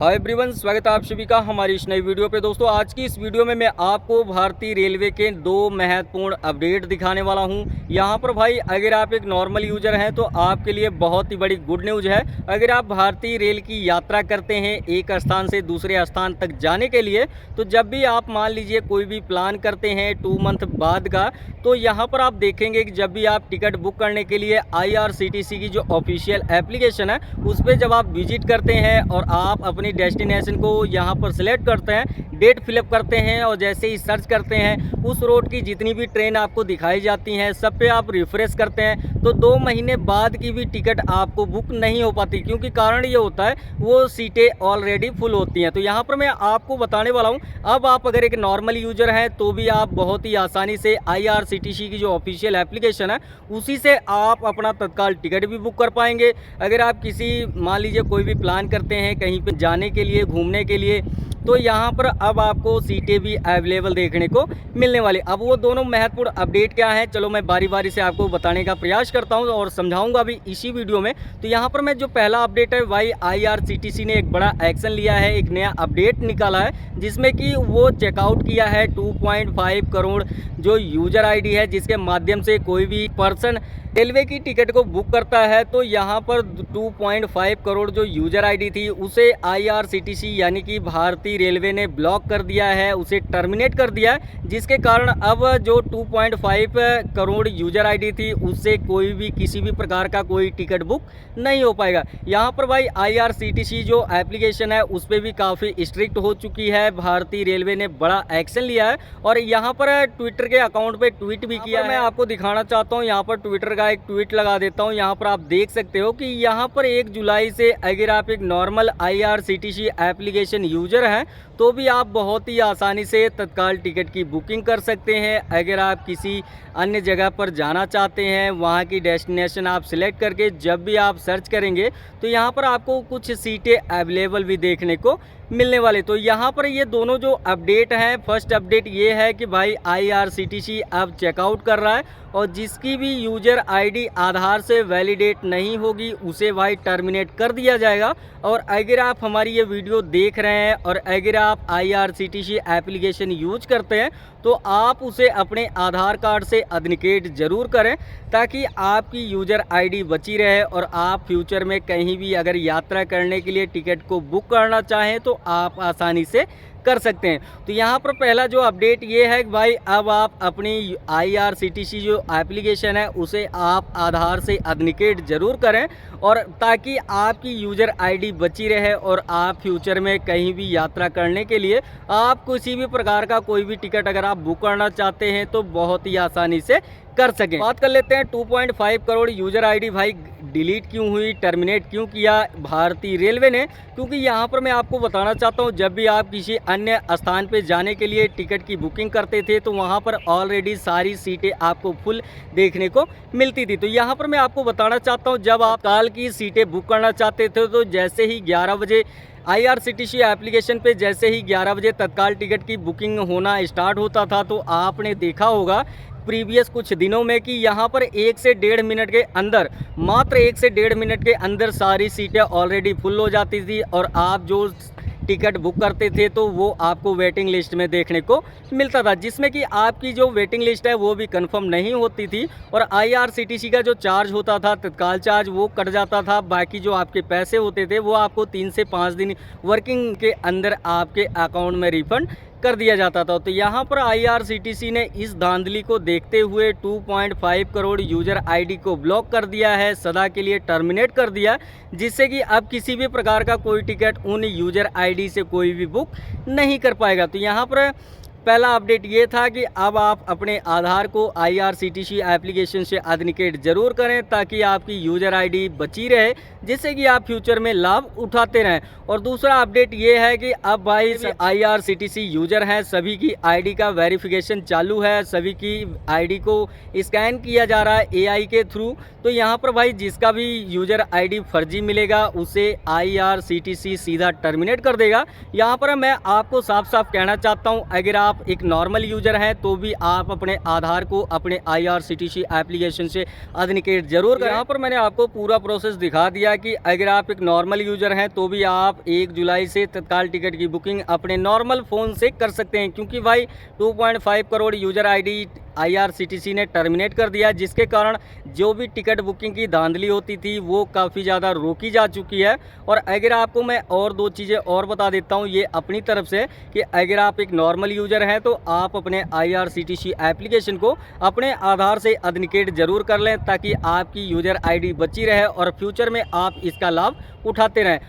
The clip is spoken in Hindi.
हाय एवरीवन, स्वागत है आप सभी का हमारी इस नई वीडियो पे। दोस्तों, आज की इस वीडियो में मैं आपको भारतीय रेलवे के दो महत्वपूर्ण अपडेट दिखाने वाला हूं। यहां पर भाई, अगर आप एक नॉर्मल यूजर हैं तो आपके लिए बहुत ही बड़ी गुड न्यूज़ है। अगर आप भारतीय रेल की यात्रा करते हैं एक स्थान से दूसरे स्थान तक जाने के लिए, तो जब भी आप मान लीजिए कोई भी प्लान करते हैं 2 मंथ बाद का, तो यहाँ पर आप देखेंगे कि जब भी आप टिकट बुक करने के लिए IRCTC की जो ऑफिशियल एप्लीकेशन है उस पर जब आप विजिट करते हैं और आप अपनी डेस्टिनेशन को यहाँ पर सिलेक्ट करते हैं, डेट फिलअप करते हैं और जैसे ही सर्च करते हैं उस रोड की जितनी भी ट्रेन आपको दिखाई जाती हैं सब पे आप रिफ्रेश करते हैं, तो 2 महीने बाद की भी टिकट आपको बुक नहीं हो पाती, क्योंकि कारण ये होता है वो सीटें ऑलरेडी फुल होती हैं। तो यहाँ पर मैं आपको बताने वाला हूँ, अब आप अगर एक नॉर्मल यूजर हैं तो भी आप बहुत ही आसानी से IRCTC की जो ऑफिशियल एप्लीकेशन है उसी से आप अपना तत्काल टिकट भी बुक कर पाएंगे। अगर आप किसी मान लीजिए कोई भी प्लान करते हैं कहीं पर जाने के लिए, घूमने के लिए, तो यहाँ पर अब आपको सीटें भी अवेलेबल देखने को मिलने वाली। अब वो दोनों महत्वपूर्ण अपडेट क्या है, चलो मैं बारी बारी से आपको बताने का प्रयास करता हूँ और समझाऊंगा भी इसी वीडियो में। तो यहाँ पर मैं जो पहला अपडेट है भाई, IRCTC ने एक बड़ा एक्शन लिया है, एक नया अपडेट निकाला है जिसमें कि वो चेकआउट किया है 2.5 करोड़ जो यूजर ID है, जिसके माध्यम से कोई भी पर्सन रेलवे की टिकट को बुक करता है। तो यहाँ पर 2.5 करोड़ जो यूजर ID थी उसे IRCTC यानी कि भारतीय रेलवे ने ब्लॉक कर दिया है, उसे टर्मिनेट कर दिया है, जिसके कारण अब जो 2.5 करोड़ यूजर ID थी उससे कोई भी किसी भी प्रकार का कोई टिकट बुक नहीं हो पाएगा। यहाँ पर भाई IRCTC जो एप्लीकेशन है उस पर भी काफ़ी स्ट्रिक्ट हो चुकी है, भारतीय रेलवे ने बड़ा एक्शन लिया है और यहाँ पर ट्विटर के अकाउंट पे ट्वीट भी किया है। मैं आपको दिखाना चाहता हूँ, यहाँ पर ट्विटर का एक ट्वीट लगा देता हूँ। यहाँ पर आप देख सकते हो कि यहाँ पर 1 जुलाई से अगर आप एक नॉर्मल IRCTC एप्लीकेशन यूजर हैं तो भी आप बहुत ही आसानी से तत्काल टिकट की बुकिंग कर सकते हैं। अगर आप किसी अन्य जगह पर जाना चाहते हैं, वहाँ की डेस्टिनेशन आप सिलेक्ट करके जब भी आप सर्च करेंगे तो यहाँ पर आपको कुछ सीटें अवेलेबल भी देखने को मिलने वाले। तो यहाँ पर ये दोनों जो अपडेट हैं, फर्स्ट अपडेट ये है कि भाई IRCTC अब चेकआउट कर रहा है और जिसकी भी यूजर ID आधार से वैलिडेट नहीं होगी उसे भाई टर्मिनेट कर दिया जाएगा। और अगर आप हमारी ये वीडियो देख रहे हैं और अगर आप IRCTC एप्लीकेशन यूज करते हैं तो आप उसे अपने आधार कार्ड से ऑथेंटिकेट ज़रूर करें, ताकि आपकी यूजर ID बची रहे और आप फ्यूचर में कहीं भी अगर यात्रा करने के लिए टिकट को बुक करना चाहें तो आप आसानी से कर सकते हैं। तो यहाँ पर पहला जो अपडेट ये है कि भाई अब आप अपनी IRCTC जो एप्लीकेशन है उसे आप आधार से ऑथेंटिकेट ज़रूर करें, और ताकि आपकी यूजर ID बची रहे और आप फ्यूचर में कहीं भी यात्रा करने के लिए आप किसी भी प्रकार का कोई भी टिकट अगर आप बुक करना चाहते हैं तो बहुत ही आसानी से कर सकें। बात कर लेते हैं 2.5 करोड़ यूजर ID भाई डिलीट क्यों हुई, टर्मिनेट क्यों किया भारतीय रेलवे ने, क्योंकि यहाँ पर मैं आपको बताना चाहता हूँ जब भी आप किसी अन्य स्थान पे जाने के लिए टिकट की बुकिंग करते थे तो वहाँ पर ऑलरेडी सारी सीटें आपको फुल देखने को मिलती थी। तो यहाँ पर मैं आपको बताना चाहता हूँ, जब आप काल की सीटें बुक करना चाहते थे तो जैसे ही 11 बजे IRCTC एप्लीकेशन पे जैसे ही 11 बजे तत्काल टिकट की बुकिंग होना स्टार्ट होता था तो आपने देखा होगा प्रीवियस कुछ दिनों में कि यहाँ पर 1 से 1.5 मिनट के अंदर, मात्र 1 से 1.5 मिनट के अंदर सारी सीटें ऑलरेडी फुल हो जाती थी और आप जो टिकट बुक करते थे तो वो आपको वेटिंग लिस्ट में देखने को मिलता था, जिसमें कि आपकी जो वेटिंग लिस्ट है वो भी कंफर्म नहीं होती थी और IRCTC का जो चार्ज होता था तत्काल चार्ज वो कट जाता था। बाकी जो आपके पैसे होते थे वो आपको 3 से 5 दिन वर्किंग के अंदर आपके अकाउंट में रिफंड कर दिया जाता था। तो यहाँ पर IRCTC ने इस धांधली को देखते हुए 2.5 करोड़ यूजर ID को ब्लॉक कर दिया है, सदा के लिए टर्मिनेट कर दिया, जिससे कि अब किसी भी प्रकार का कोई टिकट उन यूजर ID से कोई भी बुक नहीं कर पाएगा। तो यहाँ पर पहला अपडेट ये था कि अब आप अपने आधार को IRCTC एप्लीकेशन से ऑथेंटिकेट ज़रूर करें ताकि आपकी यूजर ID बची रहे, जिससे कि आप फ्यूचर में लाभ उठाते रहें। और दूसरा अपडेट ये है कि अब भाई IRCTC यूजर हैं सभी की ID का वेरिफिकेशन चालू है, सभी की ID को स्कैन किया जा रहा है AI के थ्रू। तो यहाँ पर भाई जिसका भी यूजर ID फर्जी मिलेगा उसे IRCTC सीधा टर्मिनेट कर देगा। यहाँ पर मैं आपको साफ साफ कहना चाहता हूँ, अगर आप एक नॉर्मल यूज़र हैं तो भी आप अपने आधार को अपने IRCTC एप्लीकेशन से अथेंटिकेट जरूर करें। यहाँ पर मैंने आपको पूरा प्रोसेस दिखा दिया कि अगर आप एक नॉर्मल यूज़र हैं तो भी आप 1 जुलाई से तत्काल टिकट की बुकिंग अपने नॉर्मल फ़ोन से कर सकते हैं, क्योंकि भाई 2.5 करोड़ यूज़र ID IRCTC ने टर्मिनेट कर दिया, जिसके कारण जो भी टिकट बुकिंग की धांधली होती थी वो काफ़ी ज़्यादा रोकी जा चुकी है। और अगर आपको मैं और 2 चीज़ें और बता देता हूँ ये अपनी तरफ से, कि अगर आप एक नॉर्मल यूज़र हैं तो आप अपने IRCTC एप्लीकेशन को अपने आधार से अथेंटिकेट ज़रूर कर लें, ताकि आपकी यूज़र ID बची रहे और फ्यूचर में आप इसका लाभ उठाते रहें।